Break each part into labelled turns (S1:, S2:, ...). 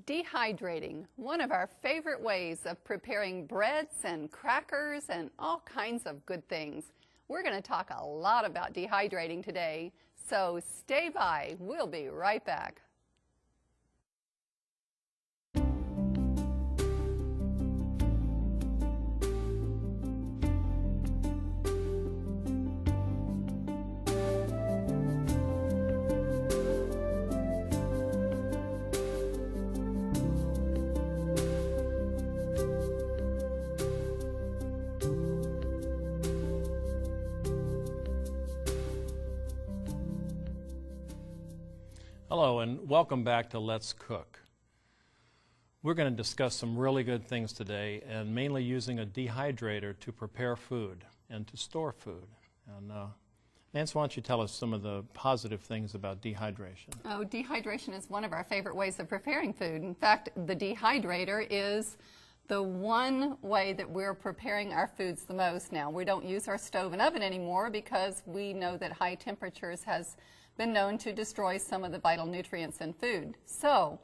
S1: Dehydrating, one of our favorite ways of preparing breads and crackers and all kinds of good things. We're going to talk a lot about dehydrating today, so stay by. We'll be right back.
S2: Hello and welcome back to Let's Cook. We're going to discuss some really good things today, and mainly using a dehydrator to prepare food and to store food. And Nancy, why don't you tell us some of the positive things about dehydration?
S1: Oh, dehydration is one of our favorite ways of preparing food. In fact, the dehydrator is the one way that we're preparing our foods the most now. We don't use our stove and oven anymore because we know that high temperatures has been known to destroy some of the vital nutrients in food. So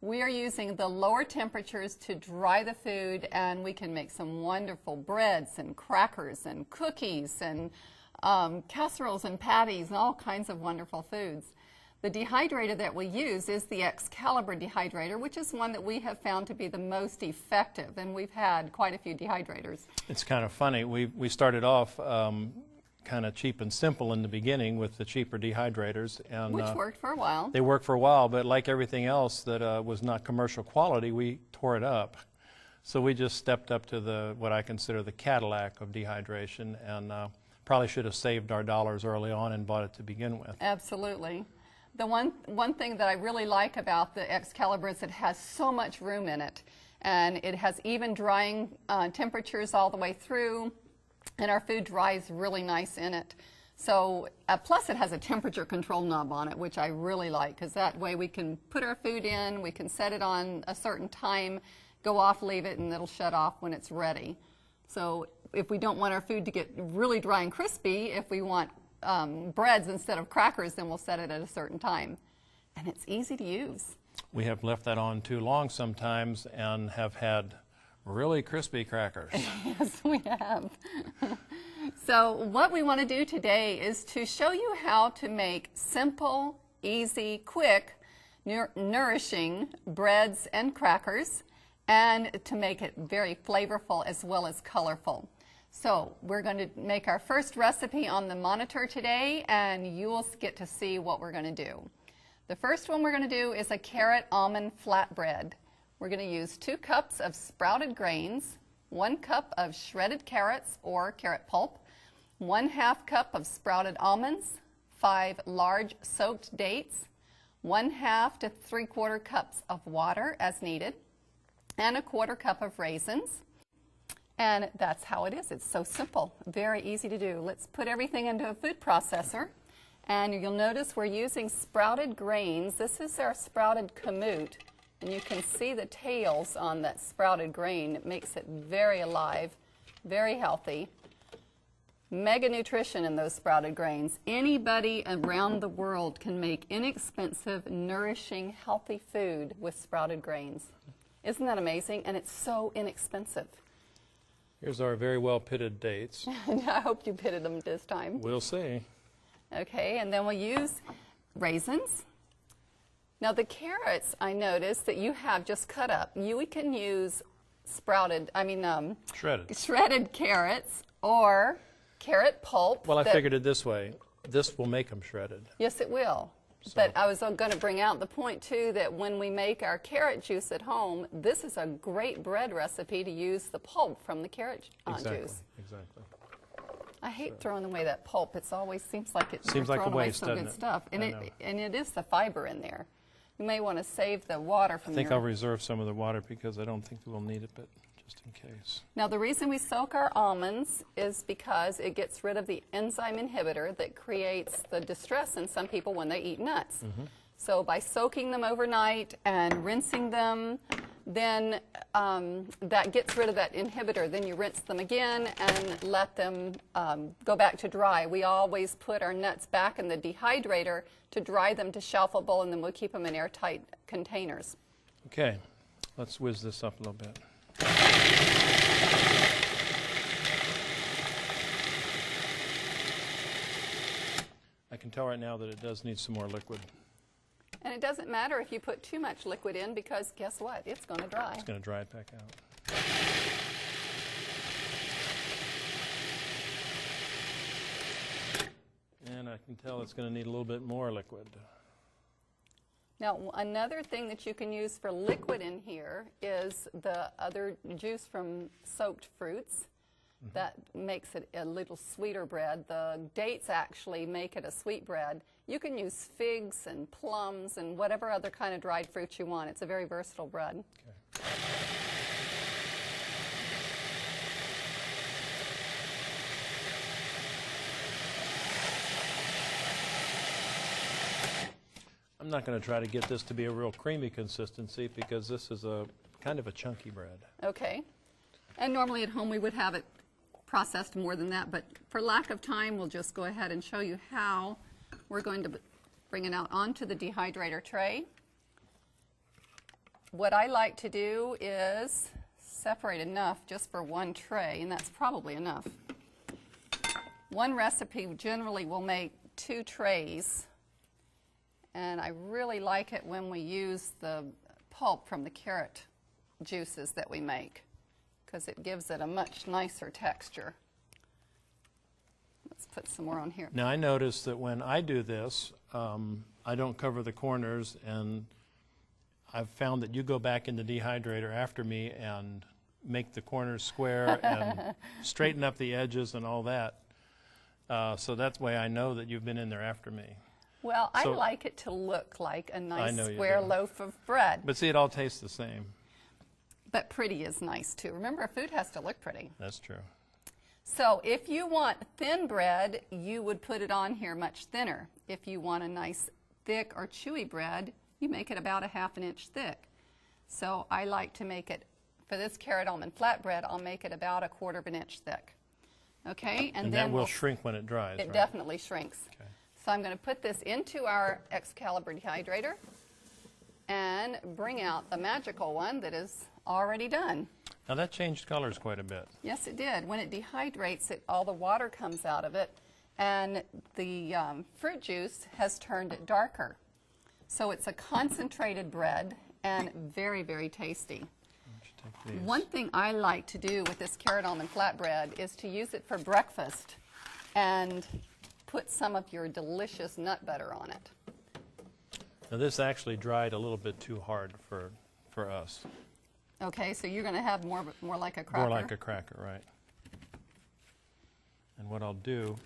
S1: we are using the lower temperatures to dry the food, and we can make some wonderful breads and crackers and cookies and casseroles and patties and all kinds of wonderful foods. The dehydrator that we use is the Excalibur dehydrator, which is one that we have found to be the most effective, and we've had quite a few dehydrators.
S2: It's kind of funny. We started off kind of cheap and simple in the beginning with the cheaper dehydrators, and
S1: which worked for a while.
S2: They worked for a while, but like everything else that was not commercial quality, we tore it up. So we just stepped up to what I consider the Cadillac of dehydration, and probably should have saved our dollars early on and bought it to begin with.
S1: Absolutely. The one thing that I really like about the Excalibur is it has so much room in it, and it has even drying temperatures all the way through, and our food dries really nice in it. So plus it has a temperature control knob on it, which I really like, because that way we can put our food in, we can set it on a certain time, go off, leave it, and it'll shut off when it's ready. So if we don't want our food to get really dry and crispy, if we want breads instead of crackers, then we'll set it at a certain time. And it's easy to use.
S2: We have left that on too long sometimes and have had really crispy crackers.
S1: Yes, we have. So what we want to do today is to show you how to make simple, easy, quick, nourishing breads and crackers, and to make it very flavorful as well as colorful. So we're going to make our first recipe on the monitor today, and you will get to see what we're going to do. The first one we're going to do is a carrot almond flatbread. We're going to use 2 cups of sprouted grains, 1 cup of shredded carrots or carrot pulp, 1/2 cup of sprouted almonds, 5 large soaked dates, 1/2 to 3/4 cups of water as needed, and 1/4 cup of raisins. And that's how it is. It's so simple, very easy to do. Let's put everything into a food processor. And you'll notice we're using sprouted grains. This is our sprouted kamut. And you can see the tails on that sprouted grain. It makes it very alive, very healthy. Mega nutrition in those sprouted grains. Anybody around the world can make inexpensive, nourishing, healthy food with sprouted grains. Isn't that amazing? And it's so inexpensive.
S2: Here's our very well pitted dates.
S1: I hope you pitted them this time.
S2: We'll see.
S1: Okay, and then we'll use raisins. Now the carrots, I noticed that you have just cut up. We can use shredded carrots or carrot pulp.
S2: Well, I figured it this way. This will make them shredded.
S1: Yes, it will. So. But I was going to bring out the point, too, that when we make our carrot juice at home, this is a great bread recipe to use the pulp from the carrot juice.
S2: Exactly.
S1: I hate throwing away that pulp. It always seems like it's
S2: seems like a waste,
S1: some good stuff. And it is the fiber in there. You may want to save the water from
S2: I think I'll reserve some of the water because I don't think we'll need it, but just in case.
S1: Now the reason we soak our almonds is because it gets rid of the enzyme inhibitor that creates the distress in some people when they eat nuts. Mm-hmm. So by soaking them overnight and rinsing them, then that gets rid of that inhibitor. Then you rinse them again and let them go back to dry. We always put our nuts back in the dehydrator to dry them to shelfable, and then we'll keep them in airtight containers.
S2: Okay, let's whiz this up a little bit. I can tell right now that it does need some more liquid.
S1: And it doesn't matter if you put too much liquid in, because guess what? It's going to dry.
S2: It's going to dry it back out. And I can tell it's going to need a little bit more liquid.
S1: Now, another thing that you can use for liquid in here is the other juice from soaked fruits. That makes it a little sweeter bread. The dates actually make it a sweet bread. You can use figs and plums and whatever other kind of dried fruit you want. It's a very versatile bread.
S2: Okay. I'm not going to try to get this to be a real creamy consistency because this is a kind of a chunky bread.
S1: Okay. And normally at home we would have it processed more than that, but for lack of time we'll just go ahead and show you how we're going to bring it out onto the dehydrator tray. What I like to do is separate enough just for one tray, and that's probably enough. One recipe generally will make 2 trays, and I really like it when we use the pulp from the carrot juices that we make, because it gives it a much nicer texture. Let's put some more on here.
S2: Now I notice that when I do this, I don't cover the corners, and I've found that you go back in the dehydrator after me and make the corners square and straighten up the edges and all that. So that's why I know that you've been in there after me.
S1: Well, I
S2: So-
S1: like it to look like a nice
S2: know you
S1: square
S2: do.
S1: loaf of bread.
S2: But see, it all tastes the same.
S1: But pretty is nice too. Remember, food has to look pretty.
S2: That's true.
S1: So if you want thin bread, you would put it on here much thinner. If you want a nice thick or chewy bread, you make it about a ½ inch thick. So I like to make it, for this carrot almond flatbread, I'll make it about a ¼ inch thick. Okay,
S2: And
S1: then
S2: that will shrink when it dries,
S1: it
S2: right?
S1: definitely shrinks.
S2: Okay.
S1: So I'm going to put this into our Excalibur dehydrator and bring out the magical one that is already done.
S2: Now that changed colors quite a bit.
S1: Yes, it did. When it dehydrates, all the water comes out of it, and the fruit juice has turned it darker. So it's a concentrated bread and very, very tasty.
S2: Why don't you take these?
S1: One thing I like to do with this carrot almond flatbread is to use it for breakfast and put some of your delicious nut butter on it.
S2: Now this actually dried a little bit too hard for us.
S1: Okay, so you're going to have more like a cracker.
S2: More like a cracker, right. And what I'll do,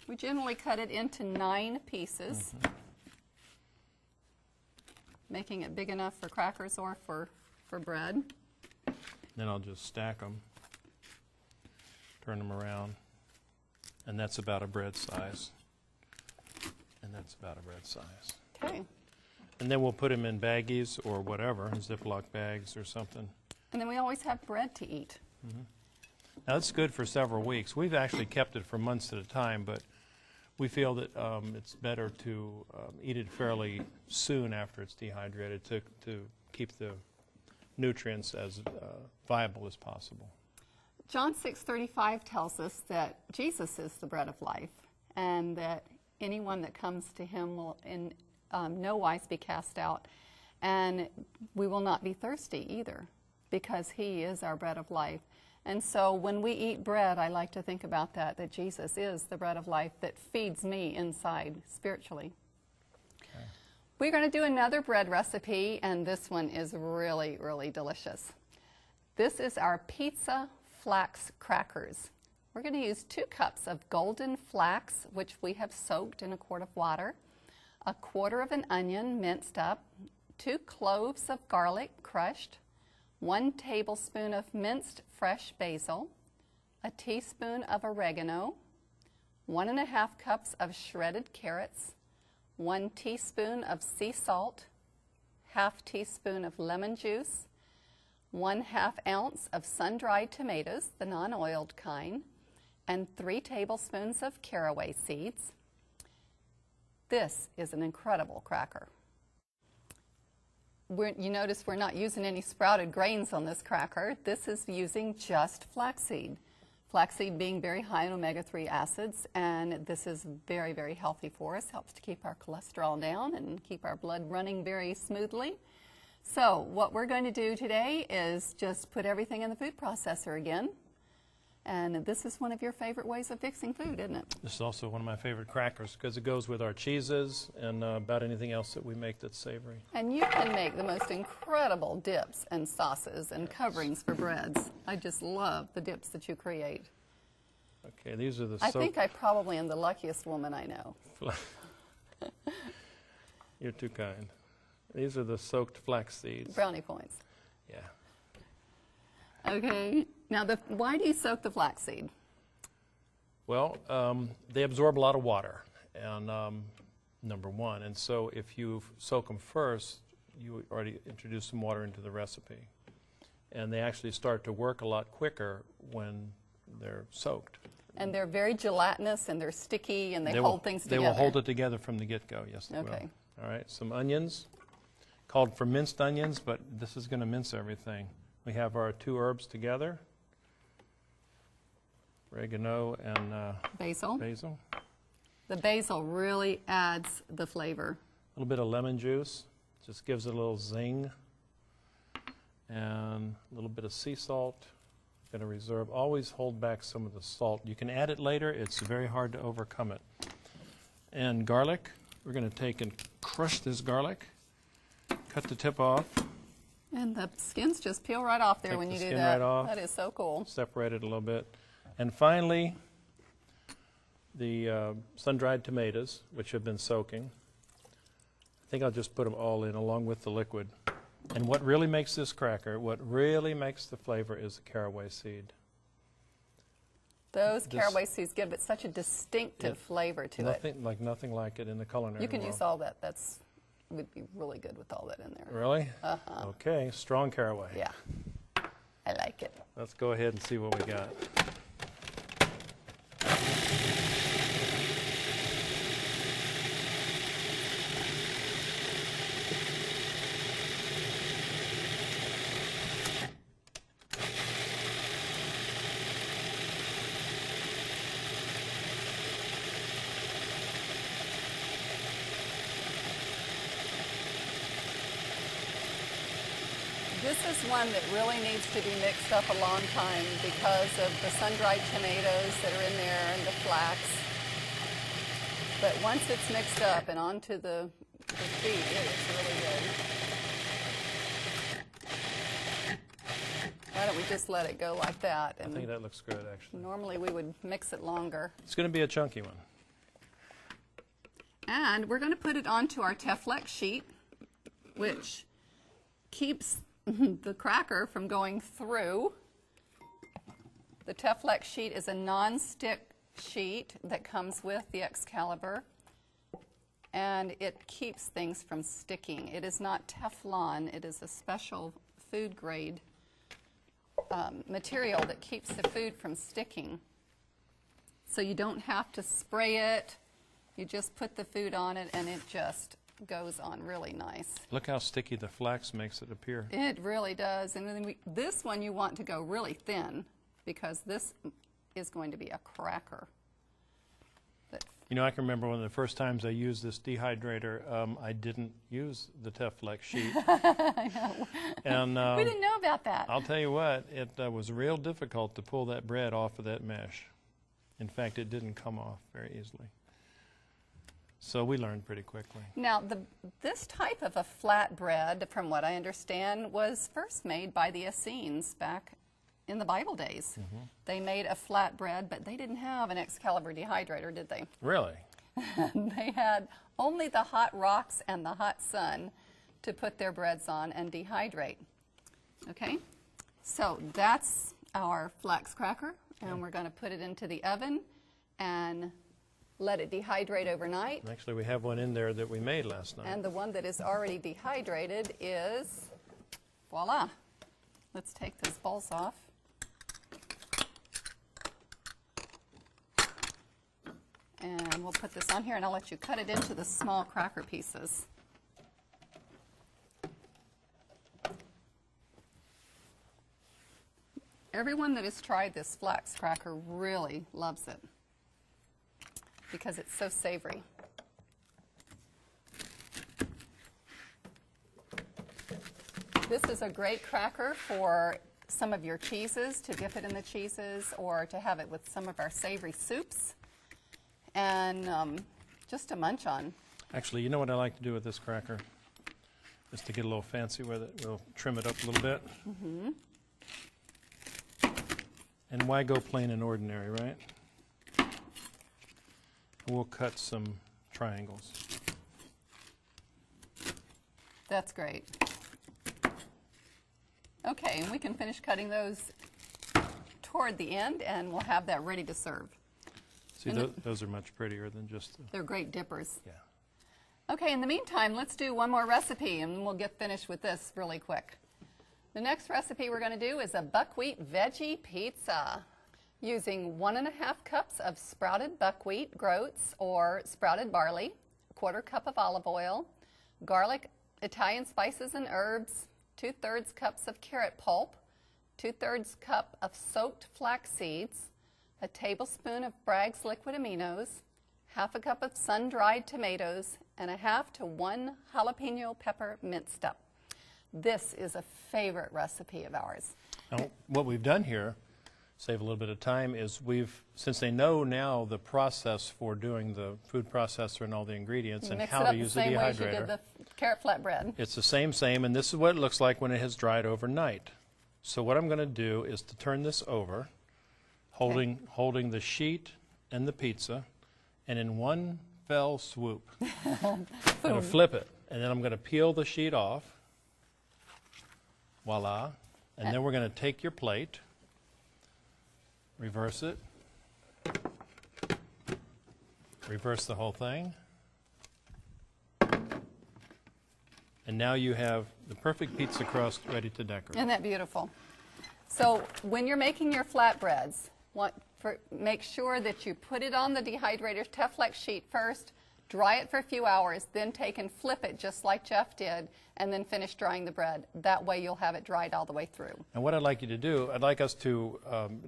S1: We generally cut it into 9 pieces, making it big enough for crackers or for bread.
S2: then I'll just stack them, turn them around, and that's about a bread size. And that's about a bread size.
S1: Okay.
S2: And then we'll put them in baggies or whatever, Ziploc bags or something.
S1: And then we always have bread to eat.
S2: Now it's good for several weeks. We've actually kept it for months at a time, but we feel that it's better to eat it fairly soon after it's dehydrated to keep the nutrients as viable as possible.
S1: John 6:35 tells us that Jesus is the bread of life, and that anyone that comes to him will in no wise be cast out, and we will not be thirsty either, because he is our bread of life. And so when we eat bread, I like to think about that Jesus is the bread of life that feeds me inside spiritually.
S2: Okay.
S1: We're going to do another bread recipe, and this one is really, really delicious. This is our pizza flax crackers. We're going to use 2 cups of golden flax, which we have soaked in a quart of water, 1/4 of an onion minced up, 2 cloves of garlic crushed, 1 tablespoon of minced fresh basil, a teaspoon of oregano, 1½ cups of shredded carrots, 1 teaspoon of sea salt, ½ teaspoon of lemon juice, 1/2 ounce of sun-dried tomatoes, the non-oiled kind, and 3 tablespoons of caraway seeds. This is an incredible cracker. you notice we're not using any sprouted grains on this cracker. This is using just flaxseed. Flaxseed being very high in omega-3 acids, and this is very, very healthy for us. Helps to keep our cholesterol down and keep our blood running very smoothly. So what we're going to do today is just put everything in the food processor again. And this is one of your favorite ways of fixing food, isn't it?
S2: This is also one of my favorite crackers because it goes with our cheeses and about anything else that we make that's savory.
S1: And you can make the most incredible dips and sauces and coverings for breads. I just love the dips that you create.
S2: Okay, these are the
S1: I think I probably am the luckiest woman I know.
S2: You're too kind. These are the soaked flax seeds.
S1: Brownie points.
S2: Yeah.
S1: Okay. Now, why do you soak the flaxseed?
S2: Well, they absorb a lot of water, and number one. And so if you soak them first, you already introduce some water into the recipe. And they actually start to work a lot quicker when they're soaked.
S1: And they're very gelatinous, and they're sticky, and they hold things together.
S2: They will hold it together from the get-go, yes they will.
S1: Okay.
S2: All right, some onions, called for minced onions, but this is going to mince everything. We have our 2 herbs together, oregano and
S1: basil.
S2: basil.
S1: The basil really adds the flavor.
S2: A little bit of lemon juice, just gives it a little zing. And a little bit of sea salt. Going to reserve, always hold back some of the salt. You can add it later, it's very hard to overcome it. And garlic, we're going to take and crush this garlic, cut the tip off.
S1: And the skins just peel right off there when you do that.
S2: Right off.
S1: That is so cool.
S2: Separate it a little bit. And finally, the sun-dried tomatoes, which have been soaking. I think I'll just put them all in along with the liquid. And what really makes this cracker, what really makes the flavor is the caraway seed.
S1: Those caraway seeds give it such a distinctive flavor to it.
S2: Nothing like it in the culinary
S1: You can
S2: world.
S1: use all that. That's would be really good with all that in there.
S2: Really?
S1: Uh-huh.
S2: Okay, strong caraway.
S1: Yeah, I like it.
S2: Let's go ahead and see what we got.
S1: This is one that really needs to be mixed up a long time because of the sun-dried tomatoes that are in there and the flax. But once it's mixed up and onto the feet, it is really good. Why don't we just let it go like that?
S2: I think that looks good, actually.
S1: Normally we would mix it longer.
S2: It's going to be a chunky one.
S1: And we're going to put it onto our Teflex sheet, which keeps the cracker from going through. The Teflex sheet is a non-stick sheet that comes with the Excalibur, and it keeps things from sticking. It is not Teflon. It is a special food grade material that keeps the food from sticking. So you don't have to spray it. You just put the food on it, and it just goes on really nice.
S2: Look how sticky the flax makes it appear.
S1: It really does. And then this one you want to go really thin because this is going to be a cracker.
S2: You know, I can remember one of the first times I used this dehydrator, I didn't use the Teflex sheet.
S1: I know.
S2: And
S1: we didn't know about that.
S2: I'll tell you what, it was real difficult to pull that bread off of that mesh. In fact, it didn't come off very easily. So we learned pretty quickly.
S1: Now, this type of a flatbread, from what I understand, was first made by the Essenes back in the Bible days. Mm-hmm. They made a flatbread, but they didn't have an Excalibur dehydrator, did they?
S2: Really?
S1: They had only the hot rocks and the hot sun to put their breads on and dehydrate. Okay, so that's our flax cracker, and we're going to put it into the oven and let it dehydrate overnight.
S2: Actually, we have one in there that we made last night.
S1: And the one that is already dehydrated is, voila. Let's take those balls off. And we'll put this on here, and I'll let you cut it into the small cracker pieces. Everyone that has tried this flax cracker really loves it because it's so savory. This is a great cracker for some of your cheeses, to dip it in the cheeses or to have it with some of our savory soups and just to munch on.
S2: Actually, you know what I like to do with this cracker? Just to get a little fancy with it, we'll trim it up a little bit. Mm-hmm. And why go plain and ordinary, right? We'll cut some triangles.
S1: That's great. Okay, and we can finish cutting those toward the end, and we'll have that ready to serve.
S2: See, those are much prettier than just the...
S1: They're great dippers.
S2: Yeah.
S1: Okay, in the meantime, let's do one more recipe, and we'll get finished with this really quick. The next recipe we're going to do is a buckwheat veggie pizza using 1.5 cups of sprouted buckwheat groats or sprouted barley, 1/4 cup of olive oil, garlic, Italian spices and herbs, 2/3 cups of carrot pulp, 2/3 cup of soaked flax seeds, a tablespoon of Bragg's liquid aminos, 1/2 cup of sun-dried tomatoes, and 1/2 to 1 jalapeno pepper minced up. This is a favorite recipe of ours.
S2: Now, what we've done here, save a little bit of time, is since they know now the process for doing the food processor and all the ingredients and how to use the dehydrator. Mix it up the same way as you did the
S1: carrot flatbread.
S2: It's the same, and this is what it looks like when it has dried overnight. So what I'm going to do is to turn this over, holding the sheet and the pizza, and in one fell swoop, I'm going to flip it, and then I'm going to peel the sheet off. Voila. And then we're going to take your plate, reverse it, reverse the whole thing, and now you have the perfect pizza crust ready to decorate.
S1: Isn't that beautiful? So when you're making your flatbreads, make sure that you put it on the dehydrator's Teflex sheet first, dry it for a few hours, then take and flip it just like Jeff did, and then finish drying the bread. That way you'll have it dried all the way through.
S2: And what I'd like you to do, I'd like us to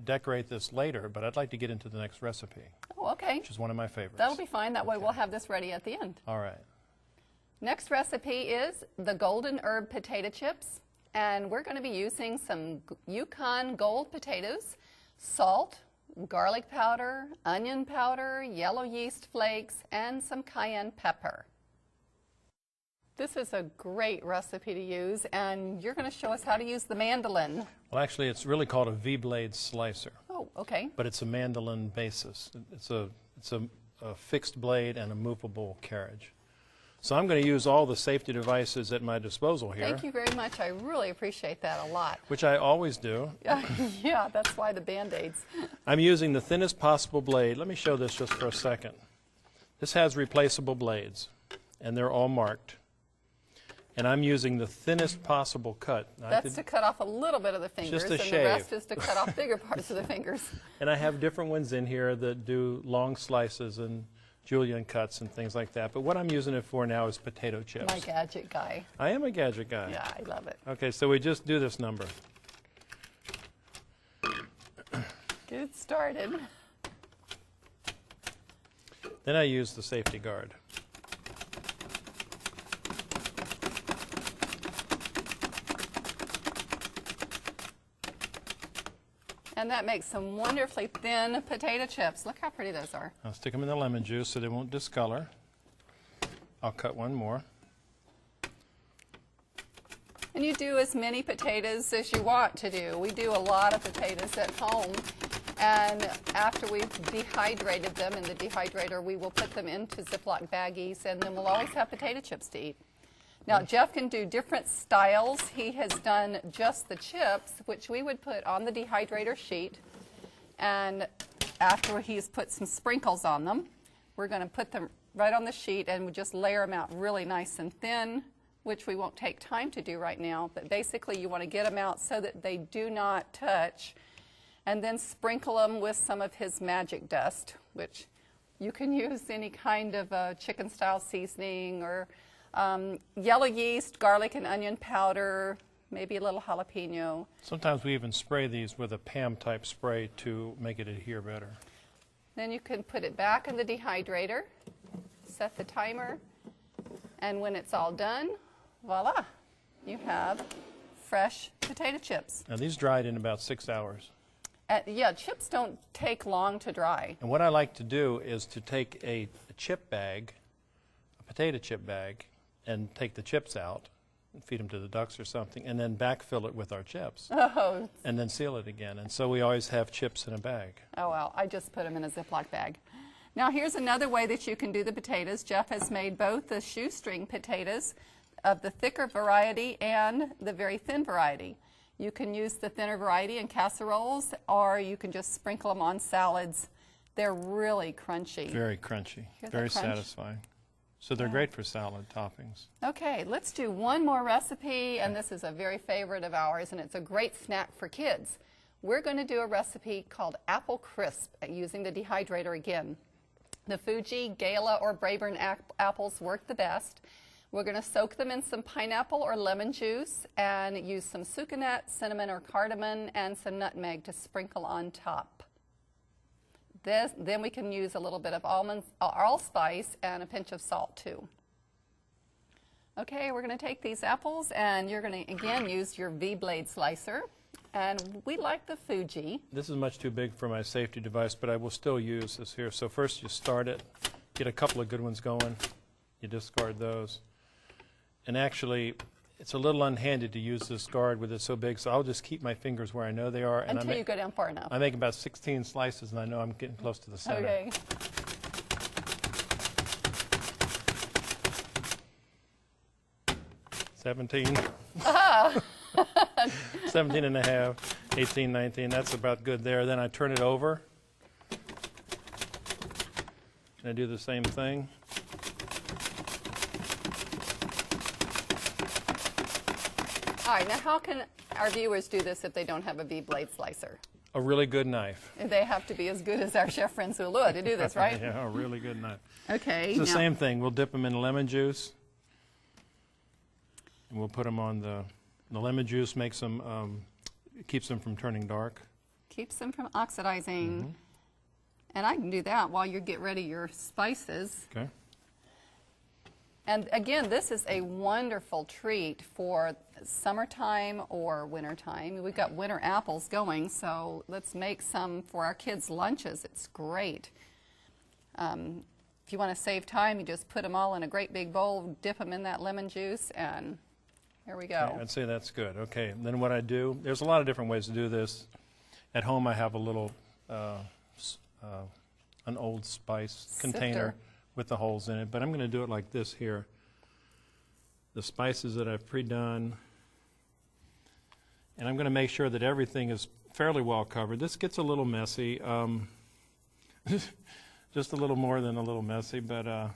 S2: decorate this later, but I'd like to get into the next recipe.
S1: Oh, okay.
S2: Which is one of my favorites.
S1: That'll be fine. That way we'll have this ready at the end.
S2: All right.
S1: Next recipe is the golden herb potato chips. And we're going to be using some Yukon Gold potatoes, salt, garlic powder, onion powder, yellow yeast flakes, and some cayenne pepper. This is a great recipe to use, and you're going to show us how to use the mandolin.
S2: Well, actually, it's really called a V-blade slicer.
S1: Oh, okay.
S2: But it's a mandolin basis. It's a fixed blade and a movable carriage. So I'm going to use all the safety devices at my disposal here.
S1: Thank you very much. I really appreciate that a lot.
S2: Which I always do.
S1: Yeah, that's why the Band-Aids.
S2: I'm using the thinnest possible blade. Let me show this just for a second. This has replaceable blades, and they're all marked. And I'm using the thinnest possible cut.
S1: That's to cut off a little bit of the fingers,
S2: just a
S1: and
S2: shave.
S1: The rest is to cut off bigger parts of the fingers.
S2: And I have different ones in here that do long slices and julienne cuts and things like that. But what I'm using it for now is potato chips.
S1: My gadget guy.
S2: I am a gadget guy.
S1: Yeah, I love it.
S2: Okay, so we just do this number.
S1: Get it started.
S2: Then I use the safety guard.
S1: And that makes some wonderfully thin potato chips. Look how pretty those are.
S2: I'll stick them in the lemon juice so they won't discolor. I'll cut one more.
S1: And you do as many potatoes as you want to do. We do a lot of potatoes at home. And after we've dehydrated them in the dehydrator, we will put them into Ziploc baggies, and then we'll always have potato chips to eat. Now, Jeff can do different styles. He has done just the chips, which we would put on the dehydrator sheet. And after he's put some sprinkles on them, we're going to put them right on the sheet and we just layer them out really nice and thin, which we won't take time to do right now. But basically, you want to get them out so that they do not touch. And then sprinkle them with some of his magic dust, which you can use any kind of chicken-style seasoning or yellow yeast, garlic and onion powder, maybe a little jalapeno.
S2: Sometimes we even spray these with a PAM type spray to make it adhere better.
S1: Then you can put it back in the dehydrator, set the timer, and when it's all done, voila, you have fresh potato chips.
S2: Now these dried in about 6 hours.
S1: Yeah, chips don't take long to dry.
S2: And what I like to do is to take a chip bag, a potato chip bag, and take the chips out, and feed them to the ducks or something, and then backfill it with our chips.
S1: Oh.
S2: And then seal it again. And so we always have chips in a bag.
S1: Oh, well, I just put them in a Ziploc bag. Now here's another way that you can do the potatoes. Jeff has made both the shoestring potatoes of the thicker variety and the very thin variety. You can use the thinner variety in casseroles, or you can just sprinkle them on salads. They're really crunchy.
S2: Very crunchy, very satisfying. So they're great for salad toppings.
S1: Okay, let's do one more recipe, and this is a very favorite of ours, and it's a great snack for kids. We're going to do a recipe called apple crisp using the dehydrator again. The Fuji, Gala, or Braeburn apples work the best. We're going to soak them in some pineapple or lemon juice and use some sucanat, cinnamon or cardamom, and some nutmeg to sprinkle on top. Then we can use a little bit of allspice and a pinch of salt too. Okay, we're going to take these apples and you're going to again use your V-blade slicer. And we like the Fuji.
S2: This is much too big for my safety device, but I will still use this here. So first you start it, get a couple of good ones going, you discard those. And actually, it's a little unhandy to use this guard with it so big, so I'll just keep my fingers where I know they are. And
S1: until you go down far enough.
S2: I make about 16 slices, and I know I'm getting close to the center.
S1: Okay.
S2: $17. 17 and a half, 18, 19, that's about good there. Then I turn it over, and I do the same thing.
S1: All right, now how can our viewers do this if they don't have a V-blade slicer?
S2: A really good knife.
S1: They have to be as good as our chef friends Ulua to do this, right?
S2: Yeah, a really good knife.
S1: Okay.
S2: It's the same thing. We'll dip them in lemon juice, and we'll put them on the lemon juice. Makes them, keeps them from turning dark.
S1: Keeps them from oxidizing. And I can do that while you get ready your spices.
S2: Okay.
S1: And again, this is a wonderful treat for summertime or wintertime. We've got winter apples going, so let's make some for our kids' lunches. It's great. If you want to save time, you just put them all in a great big bowl, dip them in that lemon juice, and here we go.
S2: Okay, I'd say that's good. Okay, and then what I do, there's a lot of different ways to do this. At home I have a little, an old spice container with the holes in it, but I'm going to do it like this here. The spices that I've pre-done, and I'm going to make sure that everything is fairly well covered. This gets a little messy, just a little more than a little messy, but
S1: oh,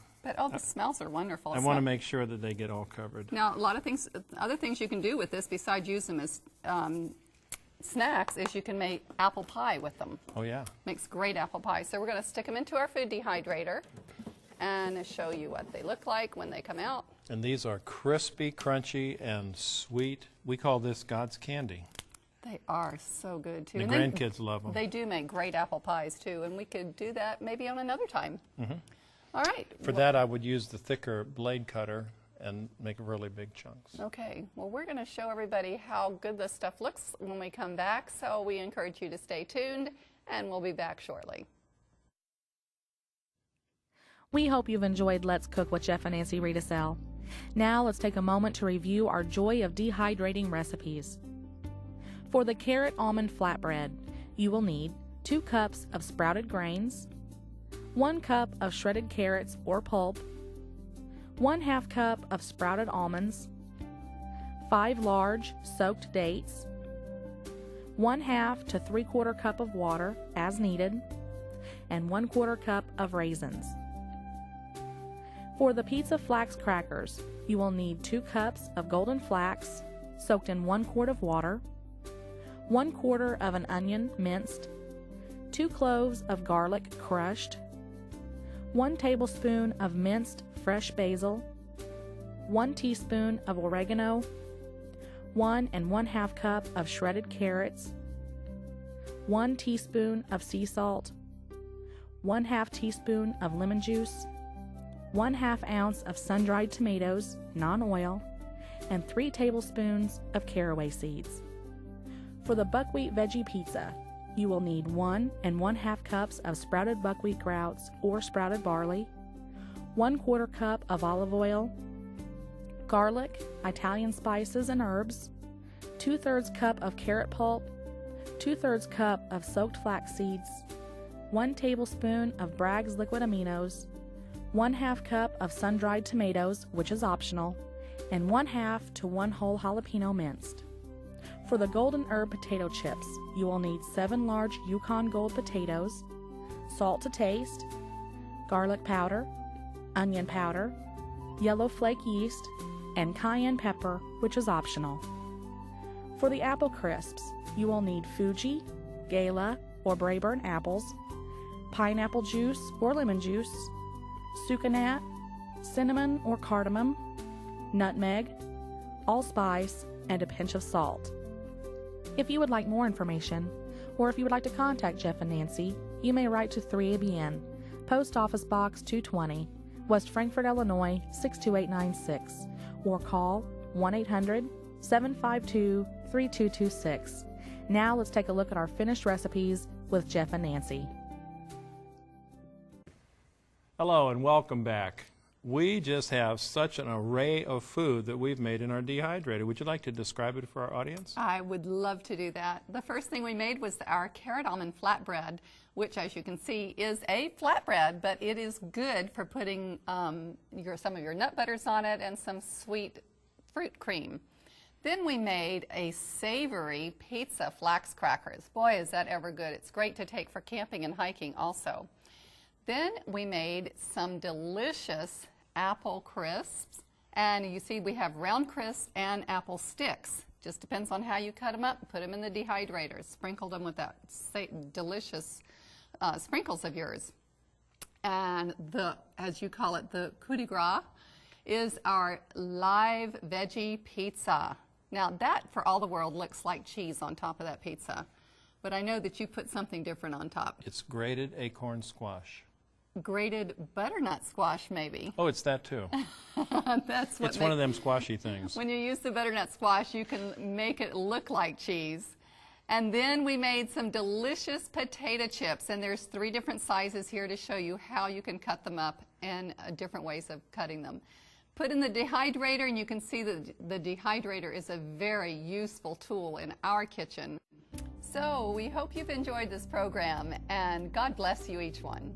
S1: the smells are wonderful.
S2: I want to make sure that they get all covered.
S1: Now, a lot of things, other things you can do with this besides use them as snacks is you can make apple pie with them.
S2: Oh yeah.
S1: Makes great apple pie. So we're going to stick them into our food dehydrator and show you what they look like when they come out.
S2: And these are crispy, crunchy, and sweet. We call this God's candy.
S1: They are so good too.
S2: The grandkids love them.
S1: They do make great apple pies too, and we could do that maybe on another time. All right.
S2: For that, I would use the thicker blade cutter and make really big chunks.
S1: Okay. Well, we're going to show everybody how good this stuff looks when we come back, so we encourage you to stay tuned, and we'll be back shortly.
S3: We hope you've enjoyed Let's Cook with Jeff and Nancy Riedesel. Now let's take a moment to review our Joy of Dehydrating recipes. For the carrot almond flatbread, you will need 2 cups of sprouted grains, 1 cup of shredded carrots or pulp, 1/2 cup of sprouted almonds, 5 large soaked dates, 1/2 to 3/4 cup of water as needed, and 1/4 cup of raisins. For the pizza flax crackers, you will need 2 cups of golden flax soaked in 1 quart of water, 1/4 of an onion minced, 2 cloves of garlic crushed, 1 tablespoon of minced fresh basil, 1 teaspoon of oregano, 1 1/2 cup of shredded carrots, 1 teaspoon of sea salt, 1/2 teaspoon of lemon juice, 1/2 ounce of sun-dried tomatoes, non-oil, and 3 tablespoons of caraway seeds. For the buckwheat veggie pizza, you will need 1 1/2 cups of sprouted buckwheat groats or sprouted barley, 1/4 cup of olive oil, garlic, Italian spices and herbs, 2/3 cup of carrot pulp, 2/3 cup of soaked flax seeds, 1 tablespoon of Bragg's liquid aminos, 1/2 cup of sun-dried tomatoes, which is optional, and 1/2 to 1 whole jalapeno minced. For the golden herb potato chips, you will need 7 large Yukon Gold potatoes, salt to taste, garlic powder, onion powder, yellow flake yeast, and cayenne pepper, which is optional. For the apple crisps, you will need Fuji, Gala, or Braeburn apples, pineapple juice or lemon juice, sucanat, cinnamon or cardamom, nutmeg, allspice, and a pinch of salt. If you would like more information, or if you would like to contact Jeff and Nancy, you may write to 3ABN, Post Office Box 220, West Frankfort, Illinois 62896, or call 1-800-752-3226. Now let's take a look at our finished recipes with Jeff and Nancy.
S2: Hello and welcome back. We just have such an array of food that we've made in our dehydrator. Would you like to describe it for our audience?
S1: I would love to do that. The first thing we made was our carrot almond flatbread, which, as you can see, is a flatbread, but it is good for putting some of your nut butters on it and some sweet fruit cream. Then we made a savory pizza flax crackers. Boy, is that ever good. It's great to take for camping and hiking also. Then we made some delicious apple crisps, and you see we have round crisps and apple sticks. Just depends on how you cut them up. Put them in the dehydrator. Sprinkle them with that delicious sprinkles of yours. And as you call it, the coup de grace is our live veggie pizza. Now that, for all the world, looks like cheese on top of that pizza, but I know that you put something different on top.
S2: It's grated acorn squash.
S1: Grated butternut squash, maybe.
S2: Oh, it's that too.
S1: That's what
S2: it's one of them squashy things.
S1: When you use the butternut squash, you can make it look like cheese. And then we made some delicious potato chips, and there's 3 different sizes here to show you how you can cut them up and different ways of cutting them. Put in the dehydrator, and you can see that the dehydrator is a very useful tool in our kitchen. So we hope you've enjoyed this program, and God bless you each one.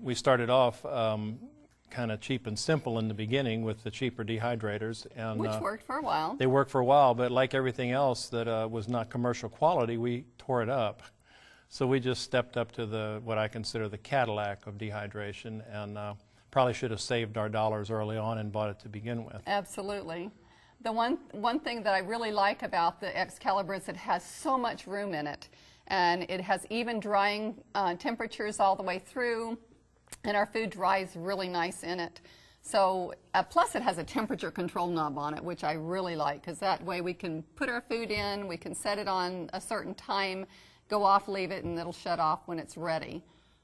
S2: We started off kind of cheap and simple in the beginning with the cheaper dehydrators. And,
S1: which worked for a while.
S2: They worked for a while, but like everything else that was not commercial quality, we tore it up. So we just stepped up to what I consider the Cadillac of dehydration, and probably should have saved our dollars early on and bought it to begin with.
S1: Absolutely. The one thing that I really like about the Excalibur is it has so much room in it. And it has even drying temperatures all the way through, and our food dries really nice in it. So, plus it has a temperature control knob on it, which I really like, because that way we can put our food in, we can set it on a certain time, go off, leave it, and it'll shut off when it's ready.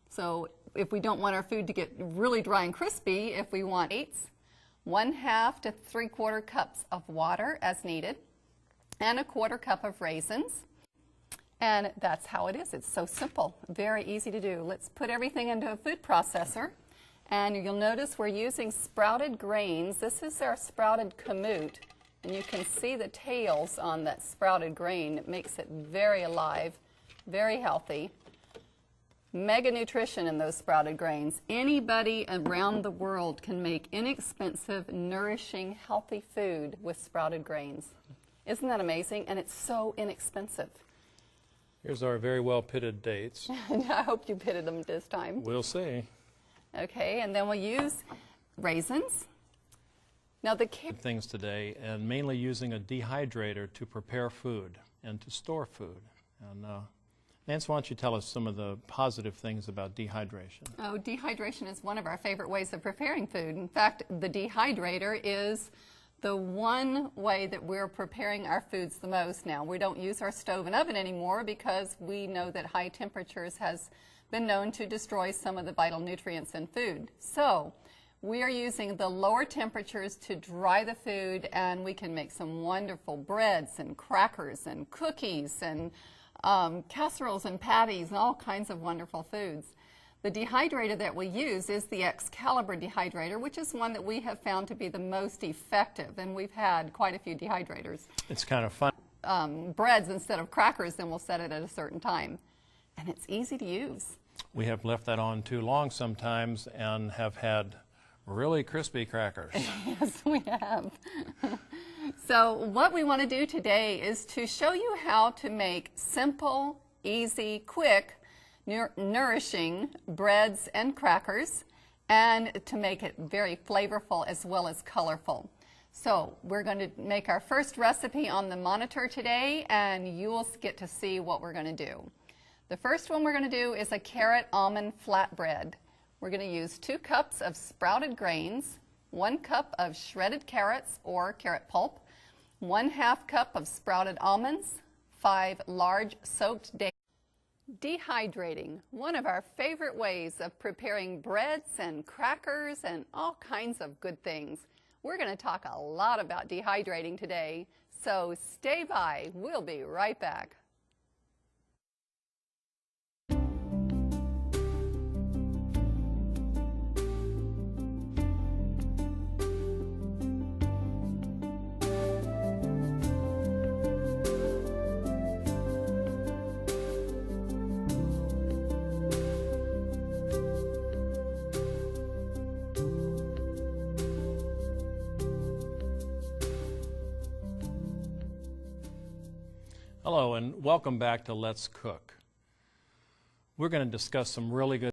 S1: So if we don't want our food to get really dry and crispy, if we want 1/2 to 3/4 cups of water as needed, and 1/4 cup of raisins. And that's how it is. It's so simple, very easy to do. Let's put everything into a food processor. And you'll notice we're using sprouted grains. This is our sprouted kamut. And you can see the tails on that sprouted grain. It makes it very alive, very healthy. Mega nutrition in those sprouted grains. Anybody around the world can make inexpensive, nourishing, healthy food with sprouted grains. Isn't that amazing? And it's so inexpensive.
S2: Here's our very well pitted dates.
S1: I hope you pitted them this time.
S2: We'll see.
S1: Okay, and then we'll use raisins. Now
S2: things today, and mainly using a dehydrator to prepare food and to store food. And Nancy, why don't you tell us some of the positive things about dehydration?
S1: Oh, dehydration is one of our favorite ways of preparing food. In fact, the dehydrator is the one way that we're preparing our foods the most now. We don't use our stove and oven anymore because we know that high temperatures has been known to destroy some of the vital nutrients in food. So we are using the lower temperatures to dry the food, and we can make some wonderful breads and crackers and cookies and casseroles and patties and all kinds of wonderful foods. The dehydrator that we use is the Excalibur dehydrator, which is one that we have found to be the most effective, and we've had quite a few dehydrators.
S2: It's kind of fun.
S1: Breads instead of crackers, then we'll set it at a certain time. And it's easy to use.
S2: We have left that on too long sometimes and have had really crispy crackers.
S1: Yes, we have. So what we want to do today is to show you how to make simple, easy, quick, nourishing breads and crackers, and to make it very flavorful as well as colorful. So we're going to make our first recipe on the monitor today, and you will get to see what we're going to do. The first one we're going to do is a carrot almond flatbread. We're going to use 2 cups of sprouted grains, 1 cup of shredded carrots or carrot pulp, 1/2 cup of sprouted almonds, 5 large soaked dates. Dehydrating, one of our favorite ways of preparing breads and crackers and all kinds of good things. We're going to talk a lot about dehydrating today, so stay by. We'll be right back.
S2: Hello, and welcome back to Let's Cook. We're going to discuss some really good